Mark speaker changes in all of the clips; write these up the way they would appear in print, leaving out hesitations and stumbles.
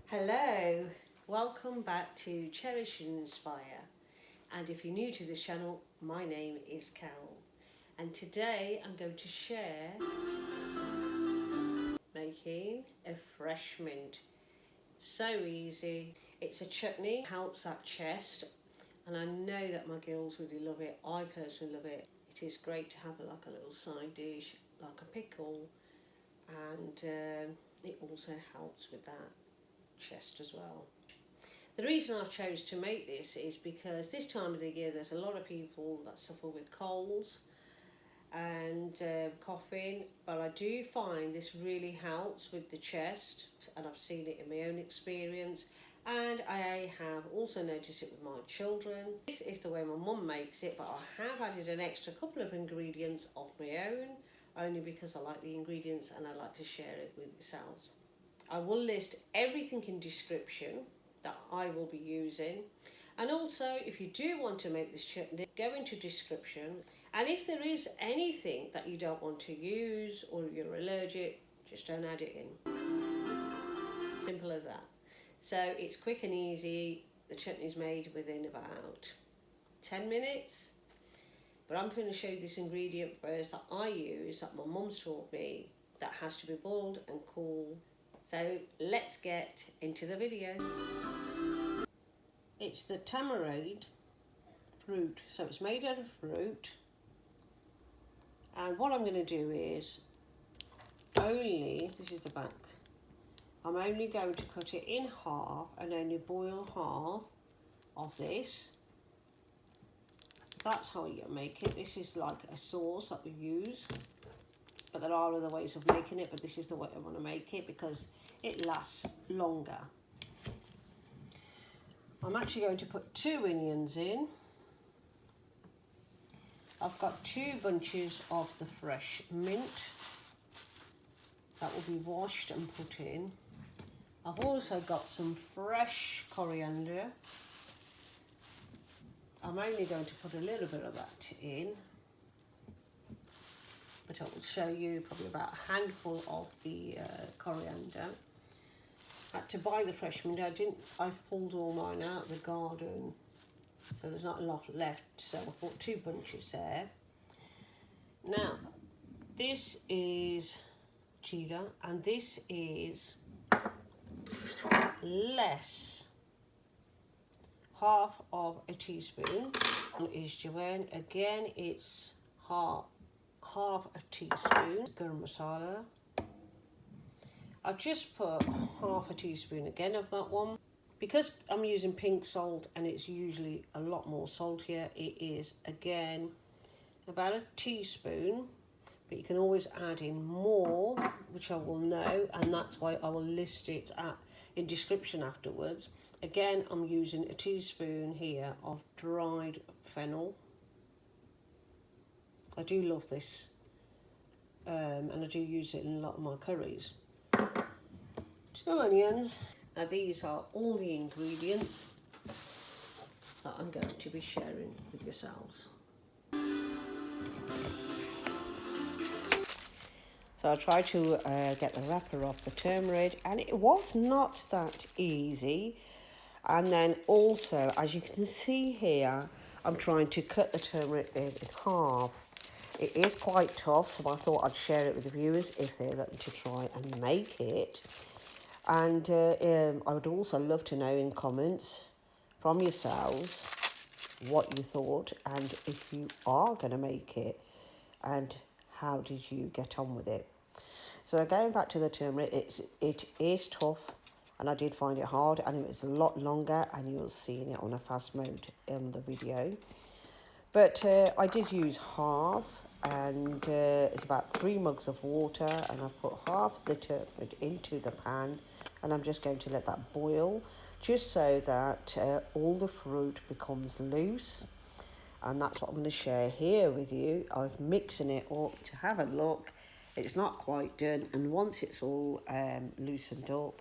Speaker 1: Hello, welcome back to Cherish and Inspire. And if you're new to this channel, my name is Carol. And today I'm going to share making a fresh mint. So easy. It's a chutney, helps that chest. And I know that my girls really love it. I personally love it. It is great to have like a little side dish, like a pickle. And it also helps with that chest as well. The reason I chose to make this is because this time of the year there's a lot of people that suffer with colds and coughing, but I do find this really helps with the chest, and I've seen it in my own experience, and I have also noticed it with my children. This is the way my mum makes it, but I have added an extra couple of ingredients of my own, only because I like the ingredients and I like to share it with yourselves. I will list everything in description that I will be using, and also if you do want to make this chutney, go into description, and if there is anything that you don't want to use or you're allergic, just don't add it in. Simple as that. So it's quick and easy. The chutney's made within about 10 minutes, but I'm going to show you this ingredient first that I use, that my mum's taught me, that has to be boiled and cool. So let's get into the video. It's the tamarind fruit, so it's made out of fruit. And what I'm going to do is this is the back, I'm only going to cut it in half and only boil half of this. That's how you make it. This is like a sauce that we use. But there are other ways of making it, but this is the way I want to make it because it lasts longer. I'm actually going to put 2 onions in. I've got 2 bunches of the fresh mint that will be washed and put in. I've also got some fresh coriander. I'm only going to put a little bit of that in, but I will show you probably about a handful of the coriander. I had to buy the fresh mint. I've pulled all mine out of the garden, so there's not a lot left, so I bought 2 bunches there. Now, this is Geera, and this is less, half of a teaspoon. And is Ajwan. Again, it's half a teaspoon Garam masala. I've just put half a teaspoon again of that one. Because I'm using pink salt and it's usually a lot more saltier, it is again about a teaspoon, but you can always add in more, which I will know, and that's why I will list it in description afterwards. Again, I'm using a teaspoon here of dried fennel. I do love this, and I do use it in a lot of my curries. 2 onions. Now these are all the ingredients that I'm going to be sharing with yourselves. So I tried to get the wrapper off the turmeric, and it was not that easy. And then also, as you can see here, I'm trying to cut the turmeric in half. It is quite tough, so I thought I'd share it with the viewers if they're going to try and make it. And I would also love to know in comments from yourselves what you thought, and if you are going to make it, and how did you get on with it. So going back to the turmeric, it is tough, and I did find it hard, and it was a lot longer, and you'll see it on a fast mode in the video. But I did use half, and it's about 3 mugs of water, and I've put half the turmeric into the pan, and I'm just going to let that boil, just so that all the fruit becomes loose. And that's what I'm going to share here with you. I'm mixing it up to have a look. It's not quite done, and once it's all loosened up,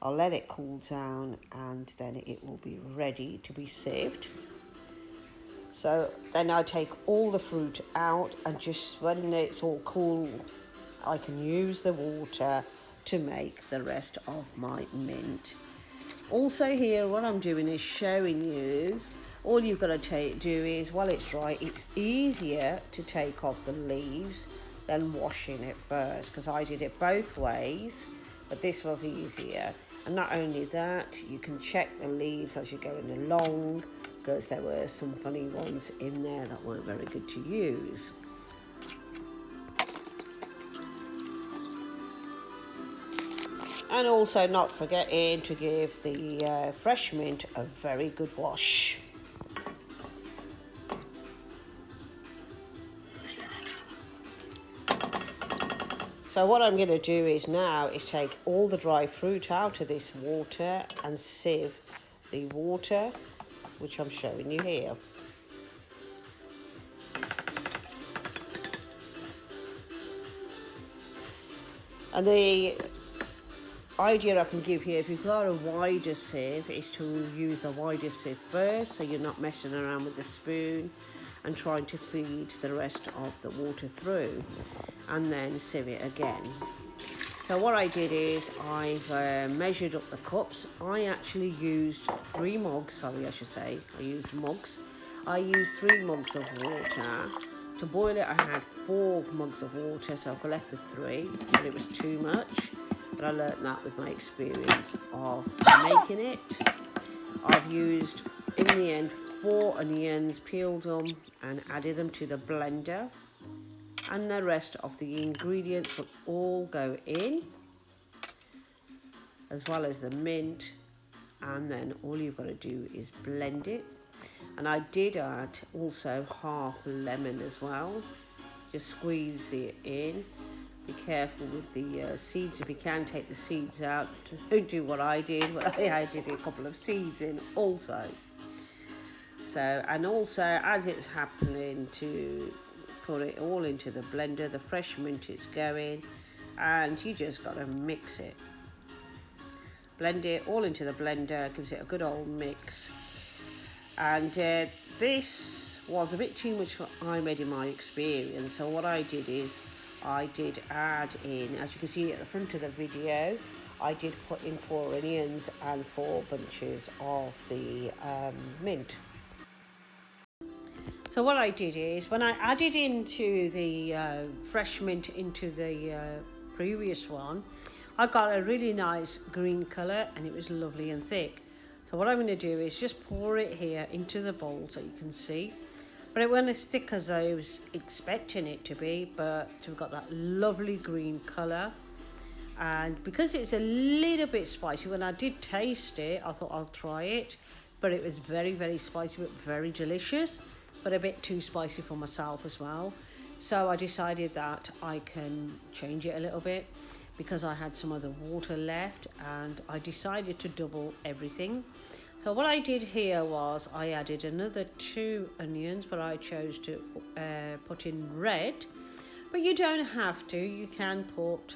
Speaker 1: I'll let it cool down, and then it will be ready to be sieved. So then I take all the fruit out, and just when it's all cool, I can use the water to make the rest of my mint. Also here, what I'm doing is showing you, all you've got to do is, while it's dry, it's easier to take off the leaves than washing it first, because I did it both ways, but this was easier. And not only that, you can check the leaves as you're going along, because there were some funny ones in there that weren't very good to use. And also not forgetting to give the fresh mint a very good wash. So what I'm going to do is now is take all the dry fruit out of this water and sieve the water, which I'm showing you here. And the idea I can give here, if you've got a wider sieve, is to use the wider sieve first, so you're not messing around with the spoon and trying to feed the rest of the water through, and then sieve it again. So what I did is I've measured up the cups. I actually used 3 mugs, I used mugs. I used 3 mugs of water. To boil it, I had 4 mugs of water, so I've left with 3, but it was too much. But I learnt that with my experience of making it. I've used, in the end, 4 onions, peeled them and added them to the blender. And the rest of the ingredients will all go in, as well as the mint. And then all you've got to do is blend it. And I did add also half lemon as well. Just squeeze it in. Be careful with the seeds. If you can, take the seeds out. Don't do what I did. But I added a couple of seeds in also. So, and also as it's happening, to put it all into the blender, the fresh mint is going, and you just got to mix it. Blend it all into the blender, gives it a good old mix. And this was a bit too much for I made in my experience, so what I did is I did add in, as you can see at the front of the video, I did put in 4 onions and 4 bunches of the mint. So what I did is, when I added into the fresh mint into the previous one, I got a really nice green colour, and it was lovely and thick. So what I'm going to do is just pour it here into the bowl so you can see. But it wasn't as thick as I was expecting it to be, but we've got that lovely green colour. And because it's a little bit spicy, when I did taste it, I thought I'll try it. But it was very, very spicy, but very delicious. But a bit too spicy for myself as well. So I decided that I can change it a little bit, because I had some of the water left, and I decided to double everything. So what I did here was I added another 2 onions, but I chose to put in red. But you don't have to, you can put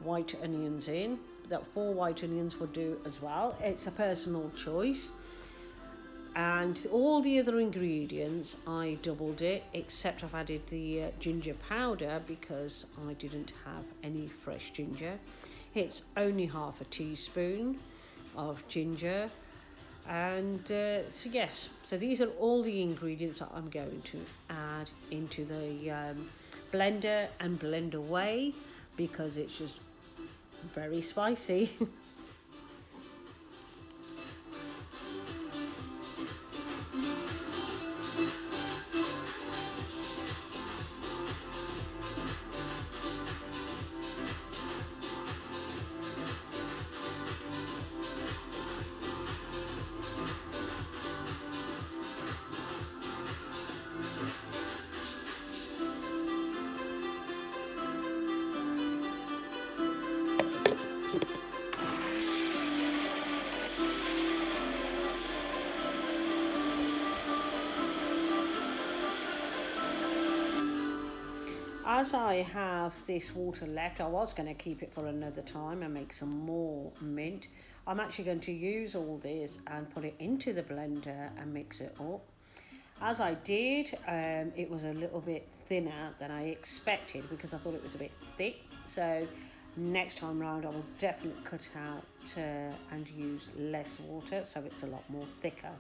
Speaker 1: white onions in. That 4 white onions would do as well. It's a personal choice. And all the other ingredients I doubled it, except I've added the ginger powder because I didn't have any fresh ginger. It's only half a teaspoon of ginger. And so yes, so these are all the ingredients that I'm going to add into the blender and blend away, because it's just very spicy. As I have this water left, I was going to keep it for another time and make some more mint. I'm actually going to use all this and put it into the blender and mix it up. As I did, it was a little bit thinner than I expected, because I thought it was a bit thick. So Next time round I will definitely cut out and use less water so it's a lot more thicker.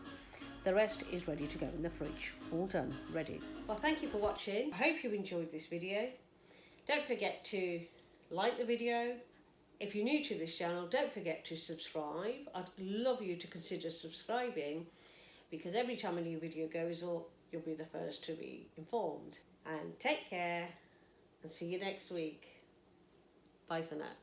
Speaker 1: The rest is ready to go in the fridge. All done, ready. Well, thank you for watching. I hope you enjoyed this video. Don't forget to like the video. If you're new to this channel, don't forget to subscribe. I'd love you to consider subscribing, because every time a new video goes up, you'll be the first to be informed. And take care and see you next week. Bye for now.